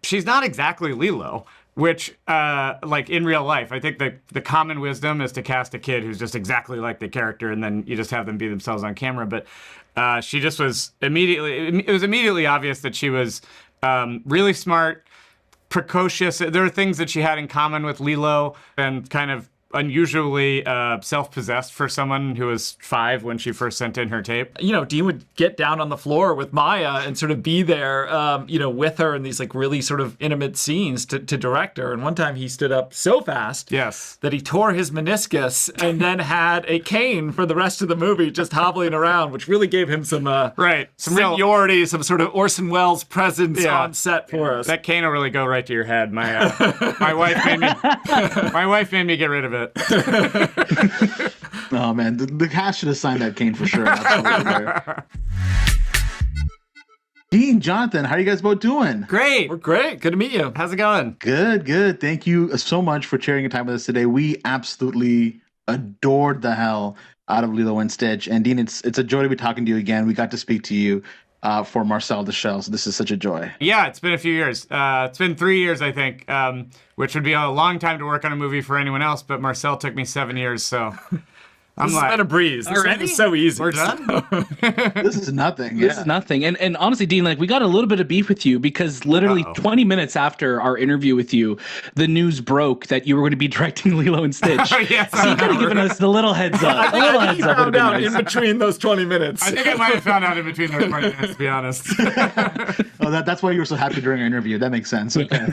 she's not exactly Lilo, which, like in real life, I think the common wisdom is to cast a kid who's just exactly like the character, and then you just have them be themselves on camera. But she just was it was immediately obvious that she was really smart, precocious. There are things that she had in common with Lilo, and kind of unusually self-possessed for someone who was 5 when she first sent in her tape. Dean would get down on the floor with Maia and sort of be there, with her in these like really sort of intimate scenes to direct her. And one time he stood up so fast that he tore his meniscus and then had a cane for the rest of the movie just hobbling around, which really gave him some seniority, some sort of Orson Welles presence on set for us. That cane will really go right to your head. My wife made me get rid of it. Oh man, the cast should have signed that cane for sure. Absolutely. Dean, Jonathan, how are you guys both doing? Great. We're great. Good to meet you. How's it going? Good. Thank you so much for sharing your time with us today. We absolutely adored the hell out of Lilo and Stitch. And Dean, it's a joy to be talking to you again. We got to speak to you for Marcel the Shell, so this is such a joy. Yeah, it's been a few years. It's been 3 years, I think, which would be a long time to work on a movie for anyone else, but Marcel took me 7 years, so... This has been a breeze. This is so easy. We're done? This is nothing. This is nothing. And honestly, Dean, we got a little bit of beef with you because literally 20 minutes after our interview with you, the news broke that you were going to be directing Lilo and Stitch. Yes, so you could have given us the little heads up. I found out in between those 20 minutes. I think I might have found out in between those 20 minutes, to be honest. That's why you were so happy during our interview. That makes sense. Okay.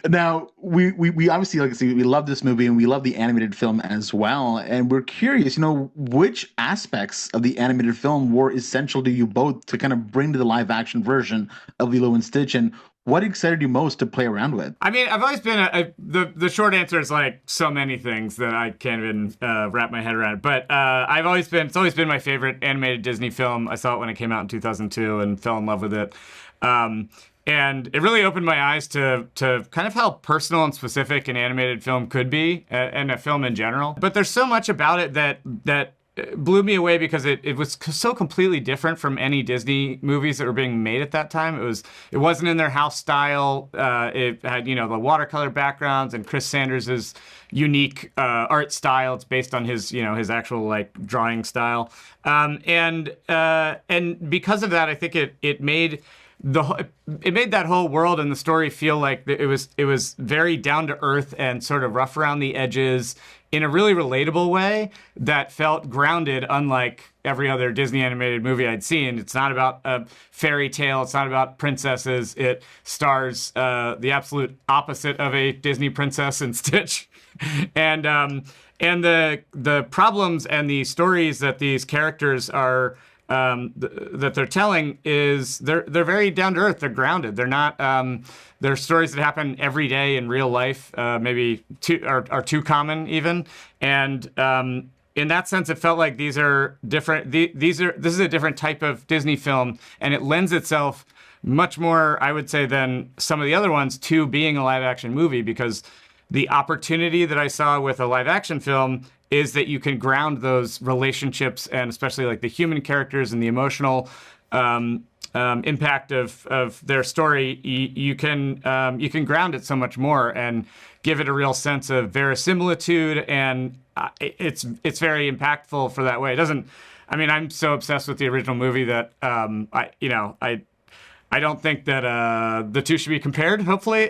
Now, we obviously, like I said, we love this movie and we love the animated film as well. And we're curious, which aspects of the animated film were essential to you both to kind of bring to the live action version of Lilo and Stitch, and what excited you most to play around with? I mean, I've always been the short answer is like so many things that I can't even wrap my head around. But it's always been my favorite animated Disney film. I saw it when it came out in 2002 and fell in love with it. And it really opened my eyes to kind of how personal and specific an animated film could be, and a film in general. But there's so much about it that blew me away because it was so completely different from any Disney movies that were being made at that time. It wasn't in their house style. It had the watercolor backgrounds and Chris Sanders's unique art style. It's based on his his actual drawing style, and because of that, I think it made that whole world and the story feel like it was very down to earth and sort of rough around the edges in a really relatable way that felt grounded, unlike every other Disney animated movie I'd seen. It's not about a fairy tale. It's not about princesses. It stars the absolute opposite of a Disney princess in Stitch, and the problems and the stories that these characters are. That they're telling is they're very down to earth. They're grounded. They're not. They're stories that happen every day in real life. Maybe are too common even. And in that sense, it felt like these are different. This is a different type of Disney film, and it lends itself much more, I would say, than some of the other ones to being a live action movie, because the opportunity that I saw with a live action film is that you can ground those relationships, and especially the human characters and the emotional impact of their story. You can ground it so much more and give it a real sense of verisimilitude, and it's very impactful for that way. It doesn't. I mean, I'm so obsessed with the original movie that I don't think that the two should be compared, hopefully,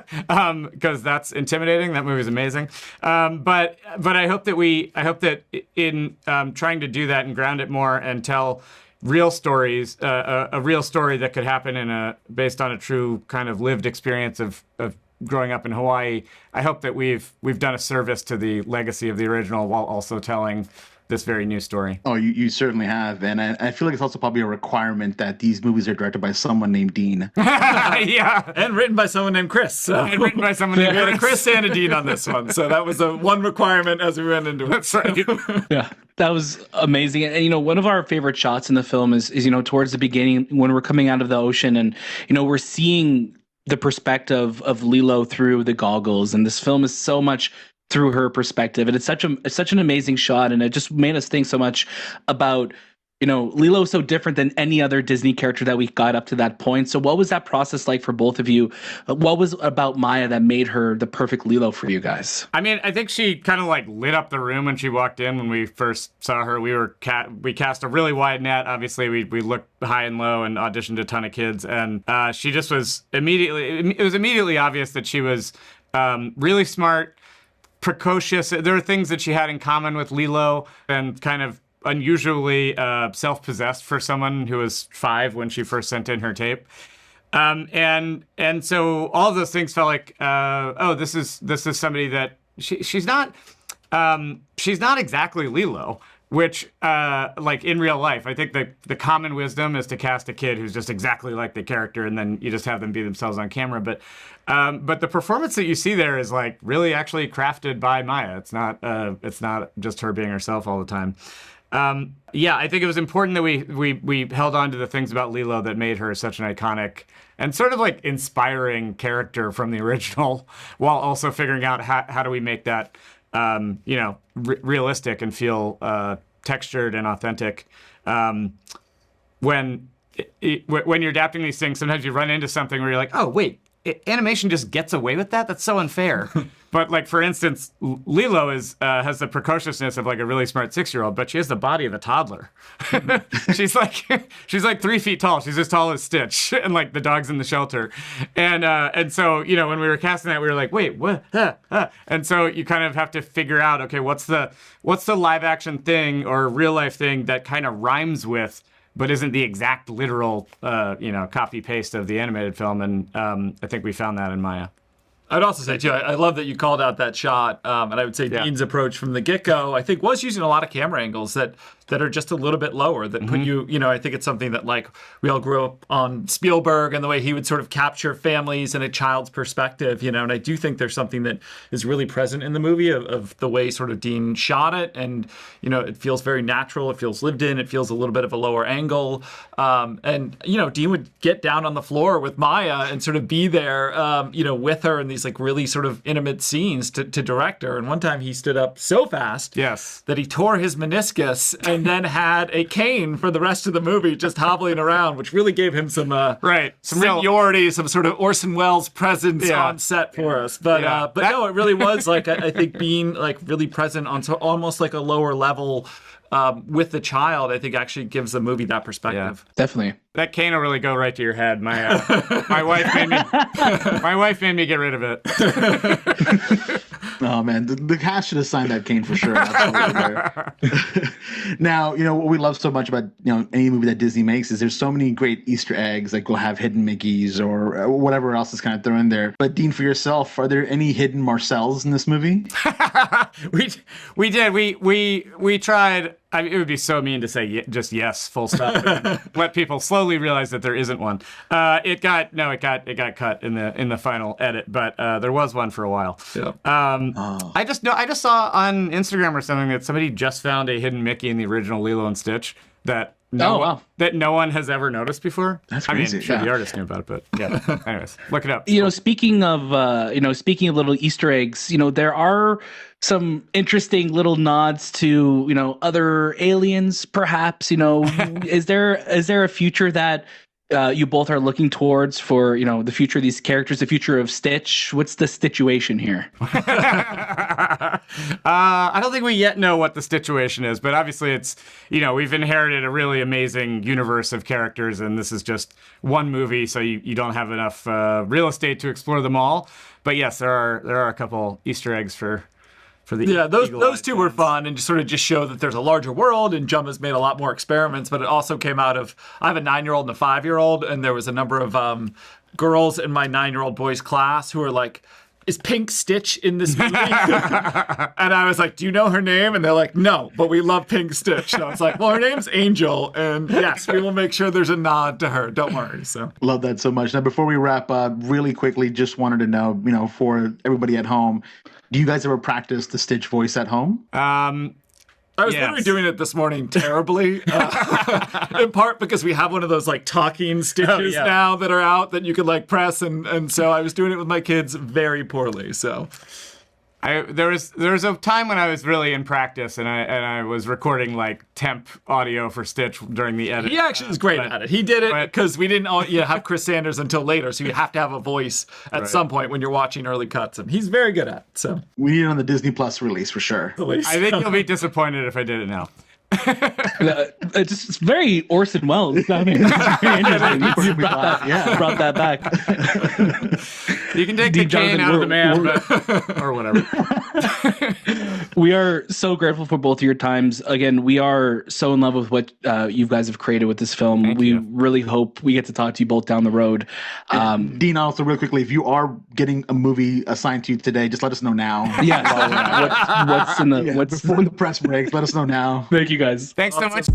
because that's intimidating. That movie is amazing. But I hope that in trying to do that and ground it more and tell real stories, a real story that could happen based on a true kind of lived experience of growing up in Hawaii. I hope that we've done a service to the legacy of the original while also telling this very new story. Oh, you certainly have. And I feel like it's also probably a requirement that these movies are directed by someone named Dean. Yeah. And written by someone named Chris. And written by someone named Chris. Chris and a Dean on this one. So that was the one requirement as we went into it. That's right. Yeah, that was amazing. And, one of our favorite shots in the film is towards the beginning when we're coming out of the ocean and, we're seeing the perspective of Lilo through the goggles. And this film is so much through her perspective, and it's such an amazing shot, and it just made us think so much about Lilo's so different than any other Disney character that we got up to that point. So what was that process like for both of you? What was about Maia that made her the perfect Lilo for you guys? I mean, I think she kind of like lit up the room when she walked in. When we first saw her, we cast a really wide net. Obviously, we looked high and low and auditioned a ton of kids, and she just was immediately. It was immediately obvious that she was really smart, precocious. There were things that she had in common with Lilo, and kind of unusually self-possessed for someone who was 5 when she first sent in her tape. And so all of those things felt like, this is somebody that she's not exactly Lilo, which like in real life, I think the common wisdom is to cast a kid who's just exactly like the character, and then you just have them be themselves on camera. But the performance that you see there is like really actually crafted by Maia. It's not just her being herself all the time. I think it was important that we held on to the things about Lilo that made her such an iconic and sort of like inspiring character from the original, while also figuring out how do we make that realistic and feel textured and authentic. When you're adapting these things, sometimes you run into something where you're like, oh wait, animation just gets away with that? That's so unfair. But like, for instance, Lilo has the precociousness of like a really smart 6-year-old, but she has the body of a toddler. she's like 3 feet tall. She's as tall as Stitch, and like the dog's in the shelter. And so, when we were casting that, we were like, wait, what? And so you kind of have to figure out, okay, what's the live action thing or real life thing that kind of rhymes with, but isn't the exact literal, copy paste of the animated film. And I think we found that in Maia. I'd also say, too, I love that you called out that shot. And I would say Dean's approach from the get-go, I think, was using a lot of camera angles that are just a little bit lower, that put you, I think it's something that, like, we all grew up on Spielberg and the way he would sort of capture families and a child's perspective, and I do think there's something that is really present in the movie of the way sort of Dean shot it, and, it feels very natural, it feels lived in, it feels a little bit of a lower angle, and, Dean would get down on the floor with Maia and sort of be there, with her in these, like, really sort of intimate scenes to direct her, and one time he stood up so fast that he tore his meniscus and then had a cane for the rest of the movie, just hobbling around, which really gave him some seniority, some sort of Orson Welles presence on set for us. But no, it really was like I think being like really present on almost like a lower level with the child, I think actually gives the movie that perspective. Yeah, definitely. That cane will really go right to your head. My wife made me get rid of it. Oh man, the cast should have signed that cane for sure. Absolutely. Now, what we love so much about any movie that Disney makes is there's so many great Easter eggs, like we'll have hidden Mickeys or whatever else is kind of thrown in there. But Dean, for yourself, are there any hidden Marcels in this movie? We did. We tried. I mean, it would be so mean to say just yes, full stop. Let people slowly realize that there isn't one. It got cut in the final edit, but there was one for a while. Yeah. I just saw on Instagram or something that somebody just found a hidden Mickey in the original Lilo and Stitch that no one has ever noticed before. That's crazy. I mean, sure, the artist knew about it, but yeah. Anyways, look it up. Speaking of little Easter eggs, there are some interesting little nods to other aliens, perhaps. Is there a future that you both are looking towards for the future of these characters, the future of Stitch? What's the situation here? I don't think we yet know what the situation is, but obviously it's we've inherited a really amazing universe of characters, and this is just one movie, so you don't have enough real estate to explore them all. But yes, there are a couple Easter eggs for the those two were fun and just show that there's a larger world, and Jumba's made a lot more experiments, but it also came out of, I have a 9-year-old and a 5-year-old, and there was a number of girls in my 9-year-old boy's class who were like, is Pink Stitch in this movie? And I was like, do you know her name? And they're like, no, but we love Pink Stitch. So I was like, well, her name's Angel, and yes, we will make sure there's a nod to her. Don't worry. So love that so much. Now, before we wrap up, really quickly, just wanted to know, for everybody at home, do you guys ever practice the Stitch voice at home? I was literally doing it this morning terribly, in part because we have one of those like talking stitches now that are out that you could like press, and so I was doing it with my kids very poorly. So There was a time when I was really in practice, and I was recording like temp audio for Stitch during the edit. He actually is great at it. He did it because we didn't have Chris Sanders until later, so you have to have a voice at some point when you're watching early cuts, and he's very good at it. So we need it on the Disney Plus release for sure. I think you'll be disappointed if I did it now. It's very Orson Welles. I mean, it's very interesting. You brought that back. You can take the cane out of the man, or whatever. We are so grateful for both of your times. Again, we are so in love with what you guys have created with this film. Thank we you. really hope we get to talk to you both down the road. Dean, also real quickly, if you are getting a movie assigned to you today, just let us know now. Yes. What's in the Before the press breaks, let us know now. Thank you guys. Thanks so much.